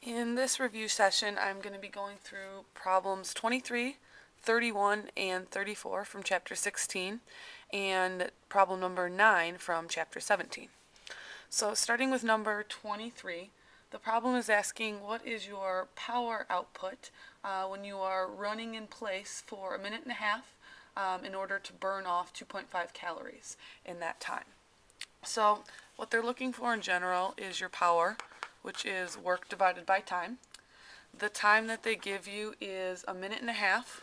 In this review session, I'm going to be going through problems 23, 31, and 34 from Chapter 16, and problem number 9 from Chapter 17. So starting with number 23, the problem is asking what is your power output when you are running in place for a minute and a half in order to burn off 2.5 calories in that time. So what they're looking for in general is your power, which is work divided by time. The time that they give you is a minute and a half,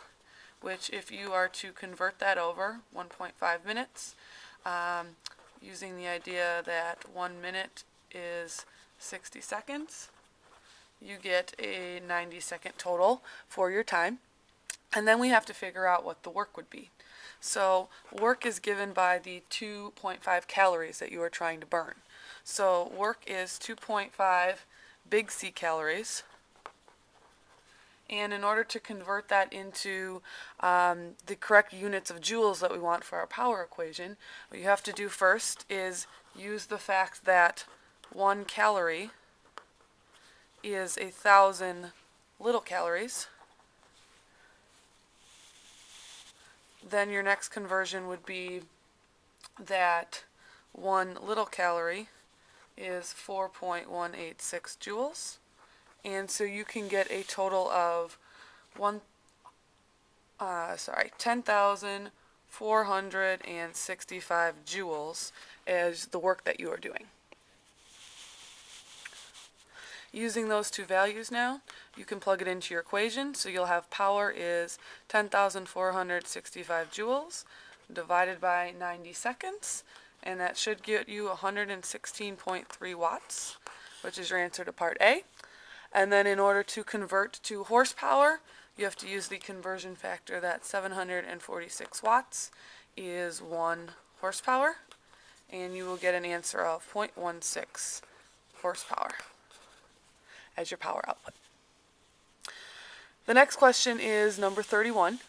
which if you are to convert that over, 1.5 minutes, using the idea that 1 minute is 60 seconds, you get a 90-second total for your time. And then we have to figure out what the work would be. So work is given by the 2.5 calories that you are trying to burn. So work is 2.5 big C calories. And in order to convert that into the correct units of joules that we want for our power equation, what you have to do first is use the fact that 1 calorie is 1,000 little calories. Then your next conversion would be that 1 little calorie is 4.186 joules. And so you can get a total of 10,465 joules as the work that you are doing. Using those two values now, you can plug it into your equation. So you'll have power is 10,465 joules divided by 90 seconds. And that should get you 116.3 watts, which is your answer to part A. And then in order to convert to horsepower, you have to use the conversion factor that 746 watts is 1 horsepower. And you will get an answer of 0.16 horsepower as your power output. The next question is number 31.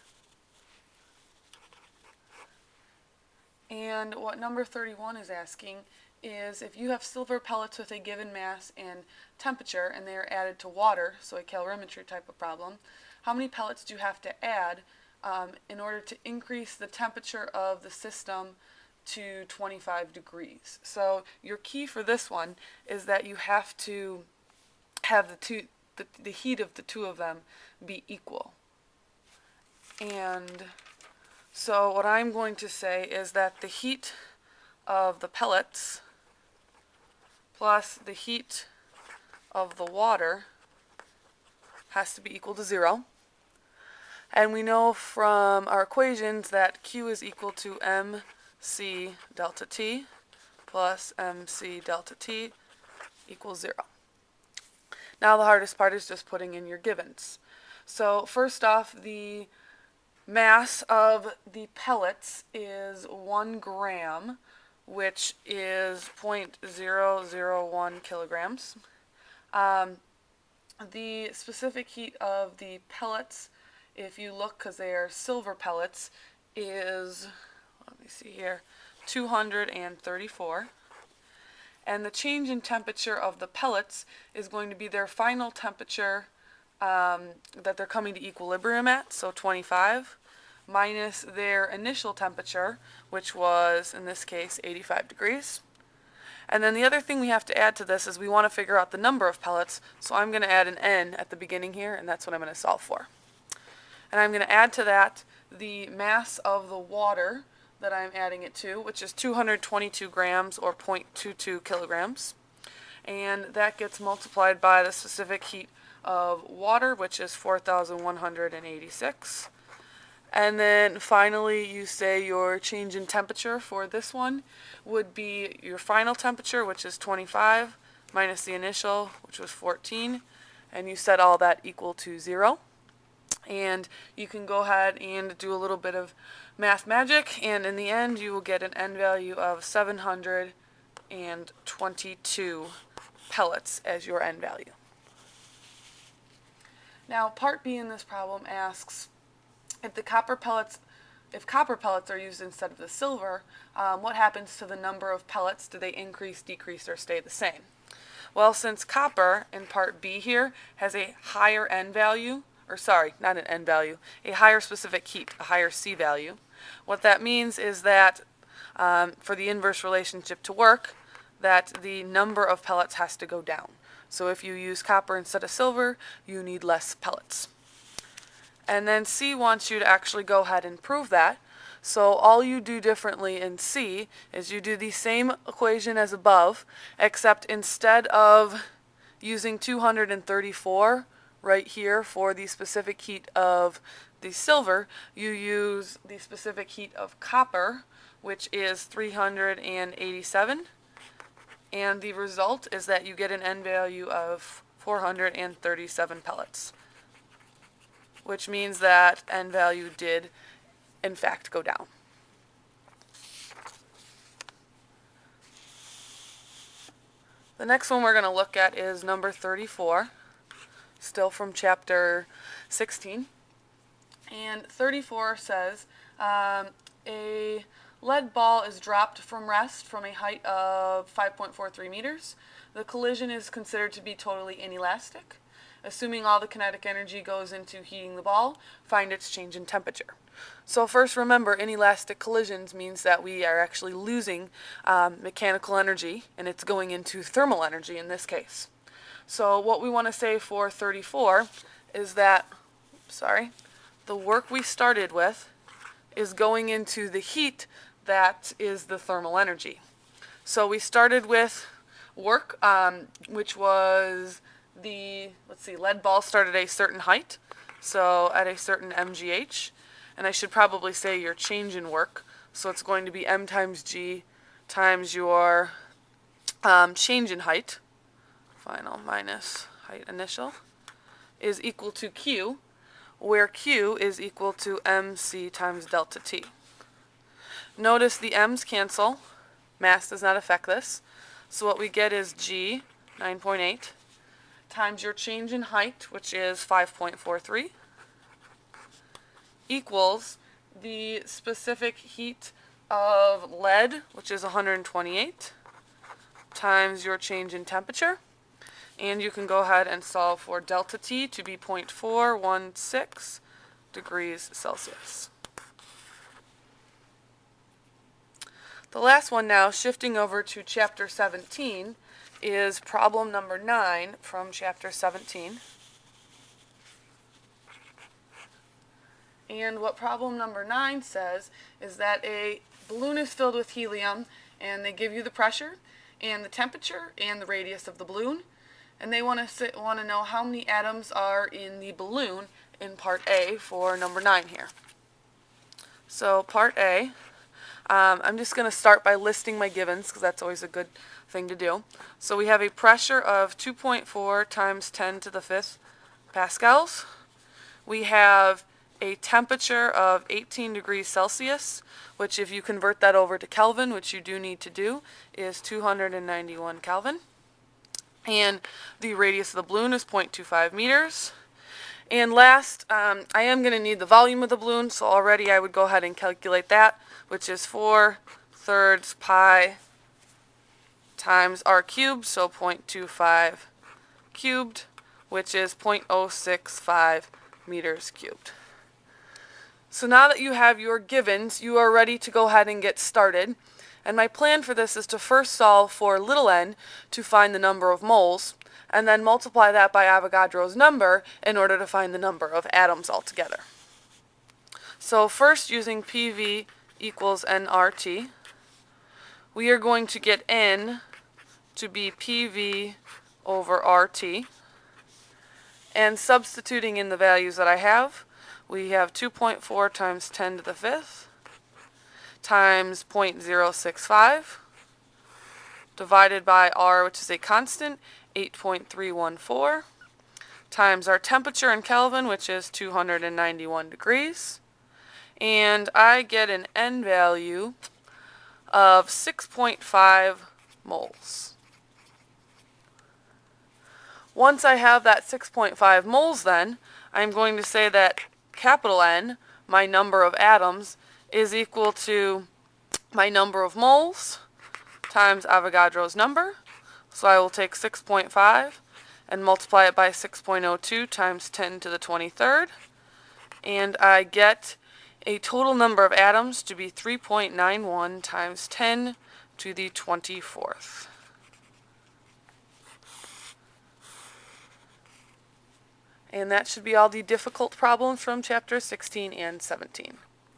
And what number 31 is asking is if you have silver pellets with a given mass and temperature and they are added to water, so a calorimetry type of problem, how many pellets do you have to add in order to increase the temperature of the system to 25 degrees? So your key for this one is that you have to have the heat of the two of them be equal. And so what I'm going to say is that the heat of the pellets plus the heat of the water has to be equal to 0. And we know from our equations that Q is equal to mc delta T plus mc delta T equals 0. Now the hardest part is just putting in your givens. So first off, the mass of the pellets is 1 gram, which is 0.001 kilograms. The specific heat of the pellets, if you look, because they are silver pellets, is, let me see here, 234. And the change in temperature of the pellets is going to be their final temperature that they're coming to equilibrium at, so 25, minus their initial temperature, which was, in this case, 85 degrees. And then the other thing we have to add to this is we want to figure out the number of pellets, so I'm going to add an n at the beginning here, and that's what I'm going to solve for. And I'm going to add to that the mass of the water that I'm adding it to, which is 222 grams or 0.22 kilograms. And that gets multiplied by the specific heat of water, which is 4,186. And then finally you say your change in temperature for this one would be your final temperature, which is 25, minus the initial, which was 14, and you set all that equal to 0. And you can go ahead and do a little bit of math magic, and in the end you will get an n value of 722 pellets as your n value. Now part B in this problem asks if copper pellets are used instead of the silver, what happens to the number of pellets? Do they increase, decrease, or stay the same? Well, since copper in part B here has a higher N value, or sorry, not an N value, a higher specific heat, a higher C value, what that means is that for the inverse relationship to work, that the number of pellets has to go down. So if you use copper instead of silver, you need less pellets. And then C wants you to actually go ahead and prove that. So all you do differently in C is you do the same equation as above, except instead of using 234 right here for the specific heat of the silver, you use the specific heat of copper, which is 387. And the result is that you get an N value of 437 pellets, which means that N value did in fact go down. The next one we're going to look at is number 34, still from chapter 16. And 34 says, a lead ball is dropped from rest from a height of 5.43 meters. The collision is considered to be totally inelastic. Assuming all the kinetic energy goes into heating the ball, find its change in temperature. So first remember, inelastic collisions means that we are actually losing mechanical energy, and it's going into thermal energy in this case. So what we want to say for 34 is that, the work we started with is going into the heat that is the thermal energy. So we started with work, which was the, lead ball started at a certain height, so at a certain MGH, and I should probably say your change in work, so it's going to be M times G times your change in height, final minus height initial, is equal to Q, where Q is equal to MC times delta T. Notice the M's cancel, mass does not affect this, so what we get is G, 9.8, times your change in height, which is 5.43, equals the specific heat of lead, which is 128, times your change in temperature. And you can go ahead and solve for delta T to be 0.416 degrees Celsius. The last one now, shifting over to chapter 17, is problem number 9 from chapter 17. And what problem number 9 says is that a balloon is filled with helium, and they give you the pressure and the temperature and the radius of the balloon, and they want to know how many atoms are in the balloon in part A for number 9 here. So part A, I'm just going to start by listing my givens because that's always a good thing to do. So we have a pressure of 2.4 times 10 to the 5th pascals. We have a temperature of 18 degrees Celsius, which if you convert that over to Kelvin, which you do need to do, is 291 Kelvin. And the radius of the balloon is 0.25 meters. And last, I am going to need the volume of the balloon, so already I would go ahead and calculate that, which is 4/3 pi times r cubed, so 0.25 cubed, which is 0.065 meters cubed. So now that you have your givens, you are ready to go ahead and get started. And my plan for this is to first solve for little n to find the number of moles, and then multiply that by Avogadro's number in order to find the number of atoms altogether. So first, using PV equals nRT, we are going to get N to be PV over RT, and substituting in the values that I have, we have 2.4 times 10 to the 5th times 0.065 divided by R, which is a constant, 8.314, times our temperature in Kelvin, which is 291 degrees, and I get an N value of 6.5 moles. Once I have that 6.5 moles, then I'm going to say that capital N, my number of atoms, is equal to my number of moles times Avogadro's number, So I will take 6.5 and multiply it by 6.02 times 10 to the 23rd. And I get a total number of atoms to be 3.91 times 10 to the 24th. And that should be all the difficult problems from chapter 16 and 17.